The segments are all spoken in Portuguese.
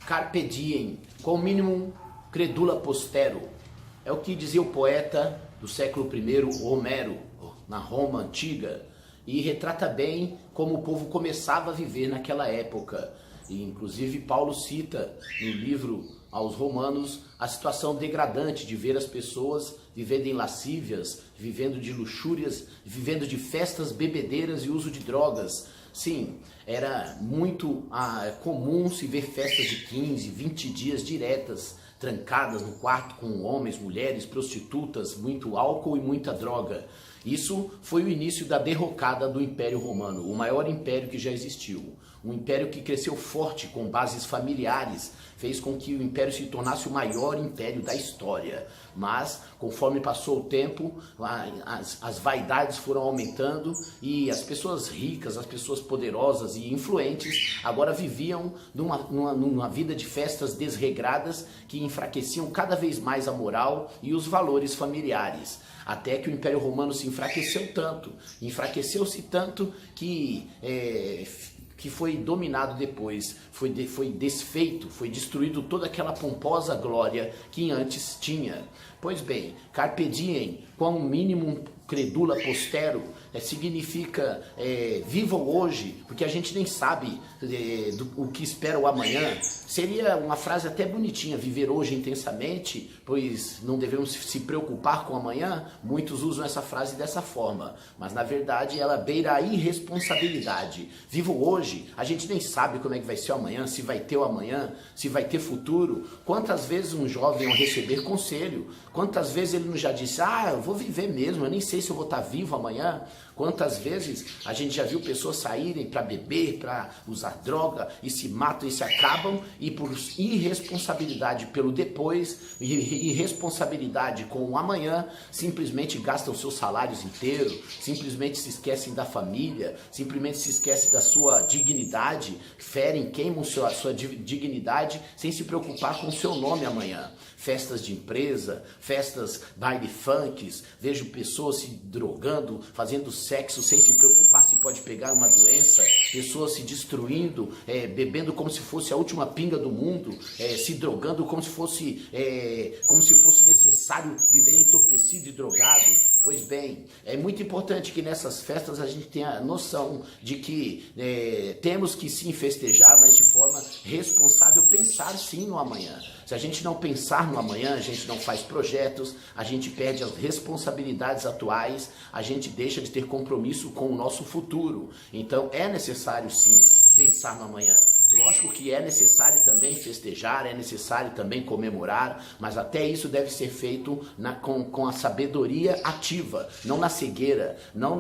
Carpe diem, quam minimum credula postero. É o que dizia o poeta do século I, Homero, na Roma antiga, e retrata bem como o povo começava a viver naquela época. E inclusive Paulo cita no livro aos Romanos a situação degradante de ver as pessoas vivendo em lascívias, vivendo de luxúrias, vivendo de festas, bebedeiras e uso de drogas. Sim, era muito comum se ver festas de 15, 20 dias diretas, trancadas no quarto com homens, mulheres, prostitutas, muito álcool e muita droga. Isso foi o início da derrocada do Império Romano, o maior império que já existiu. Um império que cresceu forte com bases familiares, fez com que o império se tornasse o maior império da história. Mas, conforme passou o tempo, as vaidades foram aumentando e as pessoas ricas, as pessoas poderosas e influentes agora viviam numa vida de festas desregradas que enfraqueciam cada vez mais a moral e os valores familiares. Até que o Império Romano se enfraqueceu-se tanto que foi dominado depois, foi desfeito, foi destruído toda aquela pomposa glória que antes tinha. Pois bem, carpe diem, quam minimum credula postero, significa vivam hoje, porque a gente nem sabe o que espera o amanhã. Seria uma frase até bonitinha, viver hoje intensamente, pois não devemos se preocupar com o amanhã. Muitos usam essa frase dessa forma, mas na verdade ela beira a irresponsabilidade. Vivo hoje, a gente nem sabe como é que vai ser o amanhã, se vai ter o amanhã, se vai ter futuro. Quantas vezes um jovem ao receber conselho, quantas vezes ele não já disse, eu vou viver mesmo, eu nem sei se eu vou estar vivo amanhã. Quantas vezes a gente já viu pessoas saírem para beber, para usar droga e se matam e se acabam, e por irresponsabilidade pelo depois, irresponsabilidade com o amanhã, simplesmente gastam seus salários inteiros, simplesmente se esquecem da família, simplesmente se esquecem da sua dignidade, ferem, queimam a sua dignidade sem se preocupar com o seu nome amanhã. Festas de empresa, festas baile funks, vejo pessoas se drogando, fazendo sexo sem se preocupar se pode pegar uma doença, pessoas se destruindo, bebendo como se fosse a última pinga do mundo, se drogando como se fosse necessário viver entorpecido e drogado. Pois bem, é muito importante que nessas festas a gente tenha noção de que temos que sim festejar, mas de forma responsável, pensar sim no amanhã. Se a gente não pensar no amanhã, a gente não faz projetos, a gente perde as responsabilidades atuais, a gente deixa de ter compromisso com o nosso futuro. Então é necessário sim pensar no amanhã. Lógico que é necessário também festejar, é necessário também comemorar, mas até isso deve ser feito com a sabedoria ativa, não na cegueira, não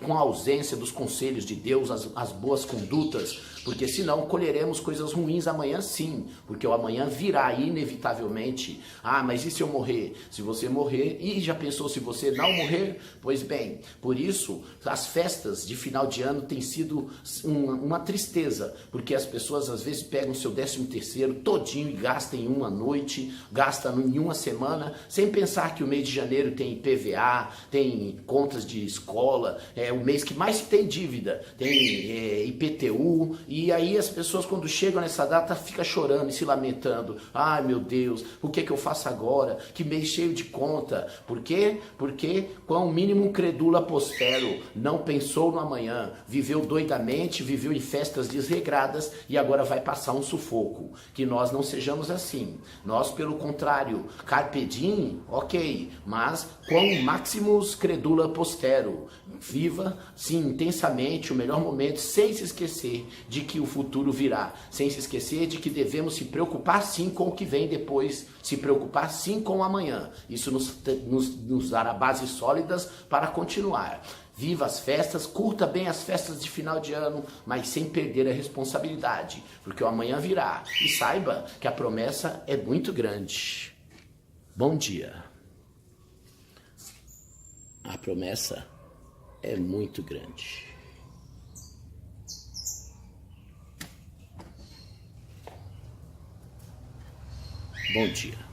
com a ausência dos conselhos de Deus, as boas condutas, porque senão colheremos coisas ruins amanhã sim, porque o amanhã virá inevitavelmente. Mas e se eu morrer? Se você morrer, e já pensou se você não morrer? Pois bem, por isso as festas de final de ano têm sido uma tristeza, porque as pessoas às vezes pegam seu 13º todinho e gastam em uma noite, gastam em uma semana, sem pensar que o mês de janeiro tem IPVA, tem contas de escola, é o mês que mais tem dívida, tem IPTU, e aí as pessoas quando chegam nessa data ficam chorando e se lamentando. Ai meu Deus, o que é que eu faço agora? Que mês cheio de conta. Por quê? Porque quão mínimo credula postero, não pensou no amanhã, viveu doidamente, viveu em festas desregradas e agora vai passar um sufoco. Que nós não sejamos assim. Nós, pelo contrário, carpe diem, ok, mas quam maximus credula postero. Viva, sim, intensamente o melhor momento, sem se esquecer de que o futuro virá, sem se esquecer de que devemos se preocupar sim com o que vem depois, se preocupar sim com o amanhã. Isso nos dará bases sólidas para continuar. Viva as festas, curta bem as festas de final de ano, mas sem perder a responsabilidade, porque o amanhã virá. E saiba que a promessa é muito grande. Bom dia. A promessa é muito grande. Bom dia.